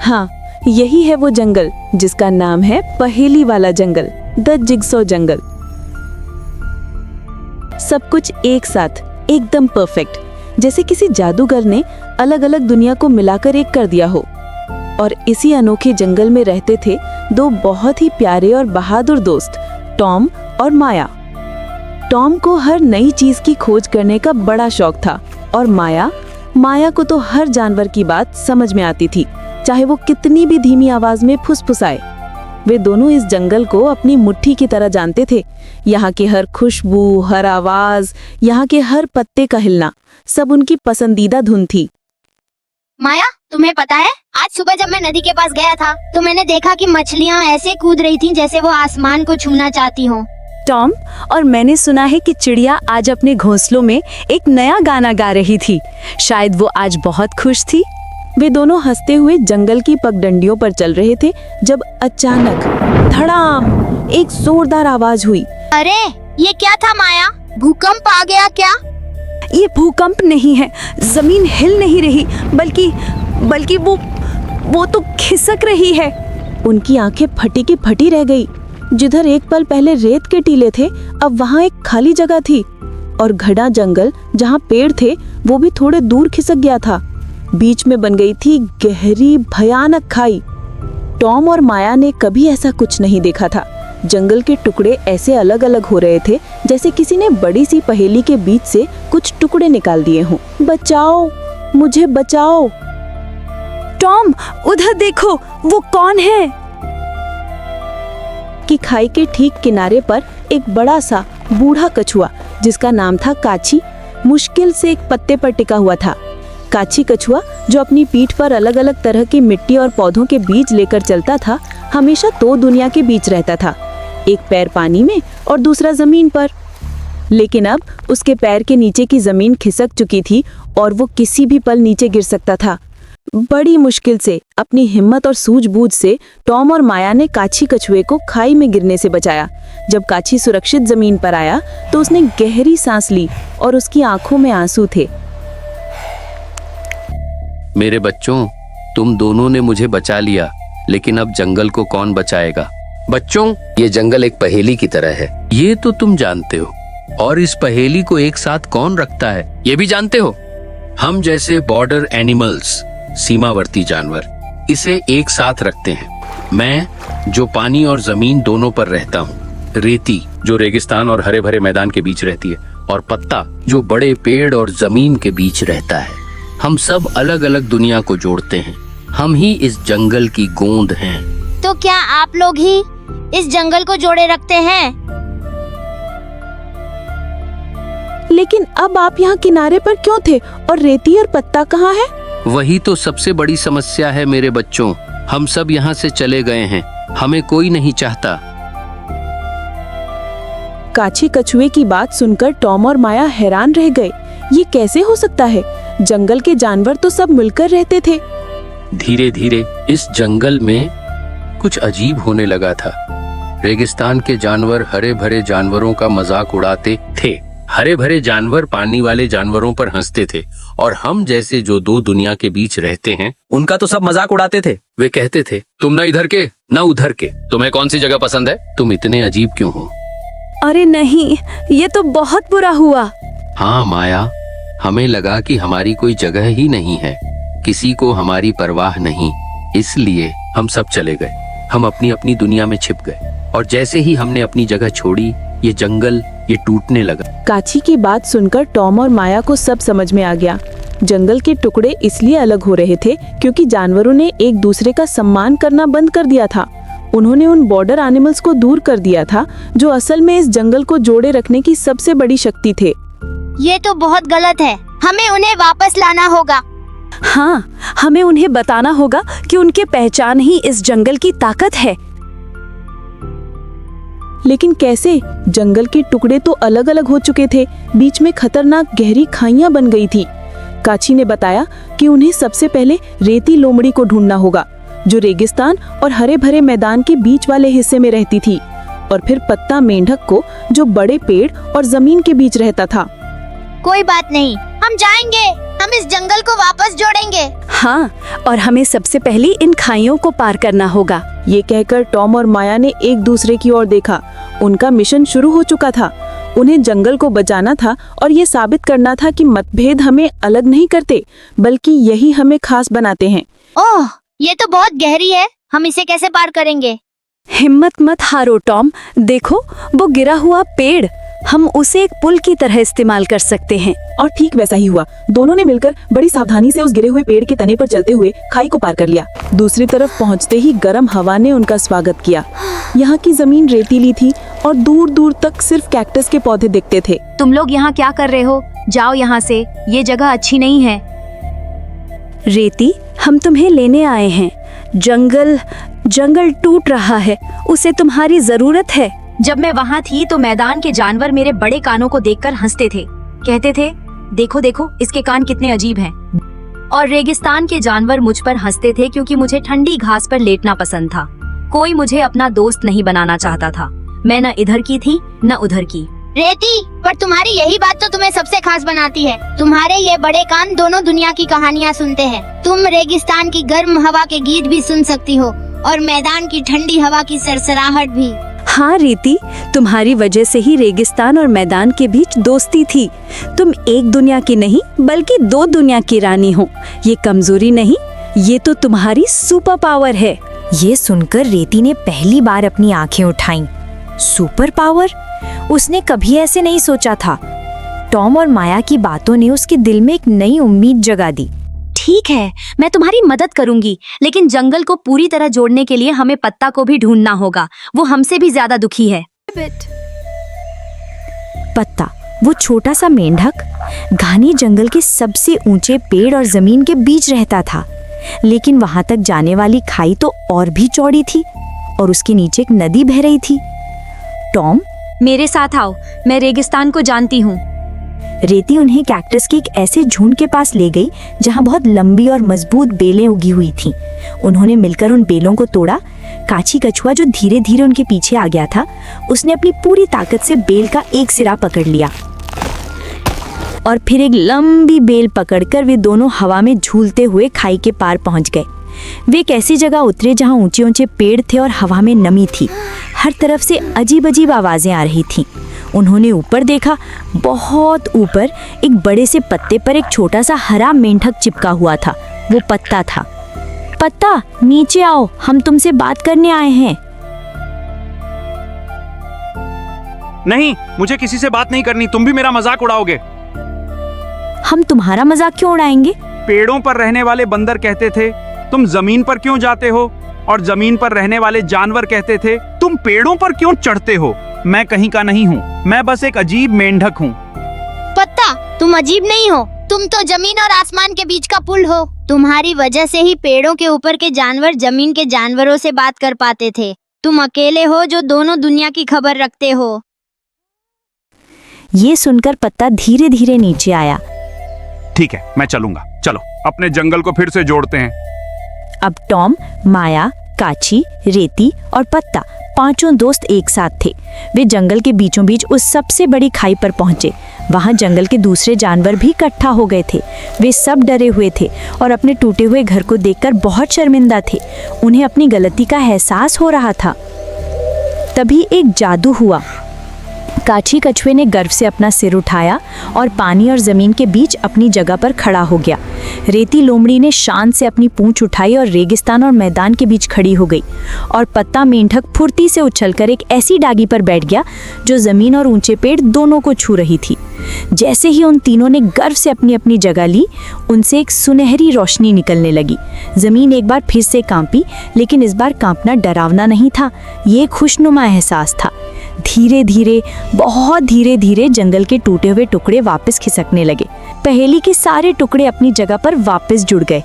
हाँ, यही है वो जंगल जिसका नाम है पहेली वाला जंगल, द जिगसॉ जंगल। सब कुछ एक साथ एकदम परफेक्ट, जैसे किसी जादूगर ने अलग अलग दुनिया को मिलाकर एक कर दिया हो। और इसी अनोखे जंगल में रहते थे दो बहुत ही प्यारे और बहादुर दोस्त, टॉम और माया। टॉम को हर नई चीज की खोज करने का बड़ा शौक था और माया को तो हर जानवर की बात समझ में आती थी, चाहे वो कितनी भी धीमी आवाज में फुसफुसाए। वे दोनों इस जंगल को अपनी मुट्ठी की तरह जानते थे। यहाँ की हर खुशबू, हर आवाज, यहाँ के हर पत्ते का हिलना, सब उनकी पसंदीदा धुन थी। माया, तुम्हें पता है आज सुबह जब मैं नदी के पास गया था तो मैंने देखा कि मछलियाँ ऐसे कूद रही थीं जैसे वो आसमान को छूना चाहती हों। टॉम, और मैंने सुना है कि चिड़िया आज अपने घोंसलों में एक नया गाना गा रही थी। शायद वो आज बहुत खुश थी। वे दोनों हंसते हुए जंगल की पगडंडियों पर चल रहे थे जब अचानक धड़ाम एक जोरदार आवाज हुई। अरे ये क्या था माया? भूकंप आ गया क्या? ये भूकंप नहीं है, जमीन हिल नहीं रही, बल्कि वो तो खिसक रही है। उनकी आंखें फटी की फटी रह गई। जिधर एक पल पहले रेत के टीले थे, अब वहाँ एक खाली जगह थी और घना जंगल जहाँ पेड़ थे वो भी थोड़े दूर खिसक गया था। बीच में बन गई थी गहरी भयानक खाई। टॉम और माया ने कभी ऐसा कुछ नहीं देखा था। जंगल के टुकड़े ऐसे अलग अलग हो रहे थे जैसे किसी ने बड़ी सी पहेली के बीच से कुछ टुकड़े निकाल दिए हों। बचाओ, मुझे बचाओ। टॉम, उधर देखो, वो कौन है? कि खाई के ठीक किनारे पर एक बड़ा सा बूढ़ा कछुआ, जिसका नाम था काची, मुश्किल से एक पत्ते पर टिका हुआ था। काची कछुआ, जो अपनी पीठ पर अलग अलग तरह की मिट्टी और पौधों के बीज लेकर चलता था, हमेशा दो दुनिया के बीच रहता था, एक पैर पानी में और दूसरा जमीन पर। लेकिन अब उसके पैर के नीचे की जमीन खिसक चुकी थी और वो किसी भी पल नीचे गिर सकता था। बड़ी मुश्किल से, अपनी हिम्मत और सूझबूझ से टॉम और माया ने काची कछुए को खाई में गिरने से बचाया। जब काची सुरक्षित जमीन पर आया तो उसने गहरी सांस ली और उसकी आंखों में आंसू थे। मेरे बच्चों, तुम दोनों ने मुझे बचा लिया, लेकिन अब जंगल को कौन बचाएगा? बच्चों, ये जंगल एक पहेली की तरह है, ये तो तुम जानते हो। और इस पहेली को एक साथ कौन रखता है, ये भी जानते हो। हम जैसे बॉर्डर एनिमल्स, सीमावर्ती जानवर, इसे एक साथ रखते हैं। मैं जो पानी और जमीन दोनों पर रहता हूँ, रेती जो रेगिस्तान और हरे भरे मैदान के बीच रहती है, और पत्ता जो बड़े पेड़ और जमीन के बीच रहता है। हम सब अलग अलग दुनिया को जोड़ते हैं। हम ही इस जंगल की गोंद हैं। तो क्या आप लोग ही इस जंगल को जोड़े रखते हैं? लेकिन अब आप यहाँ किनारे पर क्यों थे और रेती और पत्ता कहाँ है? वही तो सबसे बड़ी समस्या है मेरे बच्चों। हम सब यहाँ से चले गए हैं, हमें कोई नहीं चाहता। काची कछुए की बात सुनकर टॉम और माया हैरान रह गए। ये कैसे हो सकता है? जंगल के जानवर तो सब मिलकर रहते थे। धीरे धीरे इस जंगल में कुछ अजीब होने लगा था। रेगिस्तान के जानवर हरे भरे जानवरों का मजाक उड़ाते थे। हरे भरे जानवर पानी वाले जानवरों पर हंसते थे, और हम जैसे जो दो दुनिया के बीच रहते हैं, उनका तो सब मजाक उड़ाते थे। वे कहते थे, तुम न इधर के न उधर के, तुम्हें कौन सी जगह पसंद है? तुम इतने अजीब क्यों हो? अरे नहीं, ये तो बहुत बुरा हुआ। हाँ माया, हमें लगा कि हमारी कोई जगह ही नहीं है, किसी को हमारी परवाह नहीं, इसलिए हम सब चले गए। हम अपनी अपनी दुनिया में छिप गए, और जैसे ही हमने अपनी जगह छोड़ी, ये जंगल ये टूटने लगा। काची की बात सुनकर टॉम और माया को सब समझ में आ गया। जंगल के टुकड़े इसलिए अलग हो रहे थे क्योंकि जानवरों ने एक दूसरे का सम्मान करना बंद कर दिया था। उन्होंने उन बॉर्डर एनिमल्स को दूर कर दिया था, जो असल में इस जंगल को जोड़े रखने की सबसे बड़ी शक्ति थे। ये तो बहुत गलत है, हमें उन्हें वापस लाना होगा। हाँ, हमें उन्हें बताना होगा कि उनके पहचान ही इस जंगल की ताकत है। लेकिन कैसे? जंगल के टुकड़े तो अलग अलग हो चुके थे, बीच में खतरनाक गहरी खाइयां बन गई थी। काची ने बताया कि उन्हें सबसे पहले रेती लोमड़ी को ढूंढना होगा, जो रेगिस्तान और हरे भरे मैदान के बीच वाले हिस्से में रहती थी, और फिर पत्ता मेंढक को, जो बड़े पेड़ और जमीन के बीच रहता था। कोई बात नहीं, हम जाएंगे, हम इस जंगल को वापस जोड़ेंगे। हाँ, और हमें सबसे पहले इन खाइयों को पार करना होगा। ये कहकर टॉम और माया ने एक दूसरे की ओर देखा। उनका मिशन शुरू हो चुका था। उन्हें जंगल को बचाना था और ये साबित करना था कि मतभेद हमें अलग नहीं करते, बल्कि यही हमें खास बनाते हैं। ओह, ये तो बहुत गहरी है। हम इसे कैसे पार करेंगे? हिम्मत मत हारो टॉम। देखो, वो गिरा हुआ पेड़, हम उसे एक पुल की तरह इस्तेमाल कर सकते हैं। और ठीक वैसा ही हुआ। दोनों ने मिलकर बड़ी सावधानी से उस गिरे हुए पेड़ के तने पर चलते हुए खाई को पार कर लिया। दूसरी तरफ पहुंचते ही गर्म हवा ने उनका स्वागत किया। यहाँ की जमीन रेतीली थी और दूर दूर तक सिर्फ कैक्टस के पौधे दिखते थे। तुम लोग यहाँ क्या कर रहे हो? जाओ यहाँ से, ये जगह अच्छी नहीं है। रेती, हम तुम्हें लेने आए हैं। जंगल टूट रहा है, उसे तुम्हारी जरूरत है। जब मैं वहाँ थी तो मैदान के जानवर मेरे बड़े कानों को देखकर हंसते थे। कहते थे, देखो देखो इसके कान कितने अजीब हैं। और रेगिस्तान के जानवर मुझ पर हंसते थे क्योंकि मुझे ठंडी घास पर लेटना पसंद था। कोई मुझे अपना दोस्त नहीं बनाना चाहता था। मैं न इधर की थी न उधर की। रेती, पर तुम्हारी यही बात तो तुम्हें सबसे खास बनाती है। तुम्हारे ये बड़े कान दोनों दुनिया की कहानियाँ सुनते हैं। तुम रेगिस्तान की गर्म हवा के गीत भी सुन सकती हो और मैदान की ठंडी हवा की सरसराहट भी। हाँ रीति, तुम्हारी वजह से ही रेगिस्तान और मैदान के बीच दोस्ती थी। तुम एक दुनिया की नहीं बल्कि दो दुनिया की रानी हो। ये कमजोरी नहीं, ये तो तुम्हारी सुपर पावर है। ये सुनकर रेती ने पहली बार अपनी आंखें उठाईं। Super power? उसने कभी ऐसे नहीं सोचा था। टॉम और माया की बातों ने उसके दिल में एक नई उम्मीद जगा दी। ठीक है, मैं तुम्हारी मदद करूंगी, लेकिन जंगल को पूरी तरह जोड़ने के लिए हमें पत्ता को भी ढूंढना होगा। वो हमसे भी ज्यादा दुखी है। पत्ता, वो छोटा सा मेंढक, घने जंगल के सबसे ऊंचे पेड़ और जमीन के बीच रहता था। लेकिन वहां तक जाने वाली खाई तो और भी चौड़ी थी और उसके नीचे एक नदी बह रही थी। टॉम, मेरे साथ आओ, मैं रेगिस्तान को जानती हूँ। रेती उन्हें कैक्टस के एक ऐसे झुंड के पास ले गई जहां बहुत लंबी और मजबूत बेलें उगी हुई थीं। उन्होंने मिलकर उन बेलों को तोड़ा। काची कछुआ, जो धीरे धीरे उनके पीछे आ गया था, उसने अपनी पूरी ताकत से बेल का एक सिरा पकड़ लिया और फिर एक लंबी बेल पकड़कर वे दोनों हवा में झूलते हुए खाई के पार पहुंच गए। वे एक ऐसी जगह उतरे जहां ऊंचे ऊंचे पेड़ थे और हवा में नमी थी। हर तरफ से अजीब अजीब आवाजें आ रही थीं। उन्होंने ऊपर देखा। बहुत ऊपर एक बड़े से पत्ते पर एक छोटा सा हरा मेंढक चिपका हुआ था। वो पत्ता था। पत्ता, नीचे आओ, हम तुमसे बात करने आए हैं। नहीं, मुझे किसी से बात नहीं करनी। तुम भी मेरा मजाक उड़ाओगे। हम तुम्हारा मजाक क्यों उड़ाएंगे? पेड़ों पर रहने वाले बंदर कहते थे तुम जमीन पर क्यों जाते हो, और जमीन पर रहने वाले जानवर कहते थे तुम पेड़ों पर क्यों चढ़ते हो। मैं कहीं का नहीं हूँ, मैं बस एक अजीब मेंढक हूँ। पत्ता, तुम अजीब नहीं हो, तुम तो जमीन और आसमान के बीच का पुल हो। तुम्हारी वजह से ही पेड़ों के ऊपर के जानवर जमीन के जानवरों से बात कर पाते थे। तुम अकेले हो जो दोनों दुनिया की खबर रखते हो। ये सुनकर पत्ता धीरे धीरे नीचे आया। ठीक है, मैं चलूंगा। चलो अपने जंगल को फिर से जोड़ते हैं। अब टॉम, माया, काची, रेती और पत्ता पांचों दोस्त एक साथ थे। वे जंगल के बीचों बीच उस सबसे बड़ी खाई पर पहुंचे। वहां जंगल के दूसरे जानवर भी इकट्ठा हो गए थे। वे सब डरे हुए थे और अपने टूटे हुए घर को देखकर बहुत शर्मिंदा थे। उन्हें अपनी गलती का एहसास हो रहा था। तभी एक जादू हुआ। काची कछुए ने गर्व से अपना सिर उठाया और पानी और जमीन के बीच अपनी जगह पर खड़ा हो गया। रेती लोमड़ी ने शान से अपनी पूंछ उठाई और रेगिस्तान और मैदान के बीच खड़ी हो गई। और पत्ता मेंढक फुर्ती से उछलकर एक ऐसी डागी पर बैठ गया जो जमीन और ऊंचे पेड़ दोनों को छू रही थी। जैसे ही उन तीनों ने गर्व से अपनी अपनी जगह ली, उनसे एक सुनहरी रोशनी निकलने लगी। जमीन एक बार फिर से कांपी, लेकिन इस बार कांपना डरावना नहीं था, ये खुशनुमा एहसास था। धीरे धीरे, बहुत धीरे धीरे जंगल के टूटे हुए टुकड़े वापस खिसकने लगे। पहेली के सारे टुकड़े अपनी जगह पर वापस जुड़ गए।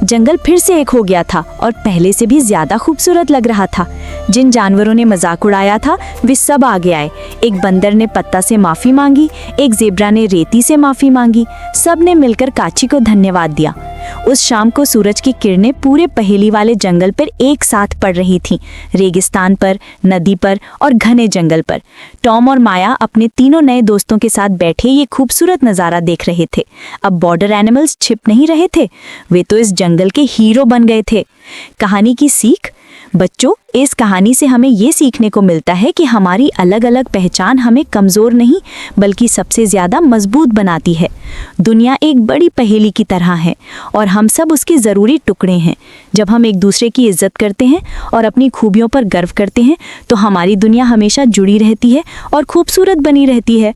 जंगल फिर से एक हो गया था और पहले से भी ज्यादा खूबसूरत लग रहा था। जिन जानवरों ने मजाक उड़ाया था वे सब आगे आए। एक बंदर ने पत्ता से माफी मांगी, एक जेब्रा ने रेती से माफी मांगी। सब ने मिलकर काची को धन्यवाद दिया। उस शाम को सूरज की किरणें पूरे पहेली वाले जंगल पर एक साथ पड़ रही थीं, रेगिस्तान पर, नदी पर और घने जंगल पर। टॉम और माया अपने तीनों नए दोस्तों के साथ बैठे ये खूबसूरत नज़ारा देख रहे थे। अब बॉर्डर एनिमल्स छिप नहीं रहे थे, वे तो इस जंगल के हीरो बन गए थे। कहानी की सीख। बच्चों, इस कहानी से हमें ये सीखने को मिलता है कि हमारी अलग अलग पहचान हमें कमज़ोर नहीं बल्कि सबसे ज़्यादा मजबूत बनाती है। दुनिया एक बड़ी पहेली की तरह है और हम सब उसके ज़रूरी टुकड़े हैं। जब हम एक दूसरे की इज्जत करते हैं और अपनी खूबियों पर गर्व करते हैं तो हमारी दुनिया हमेशा जुड़ी रहती है और खूबसूरत बनी रहती है।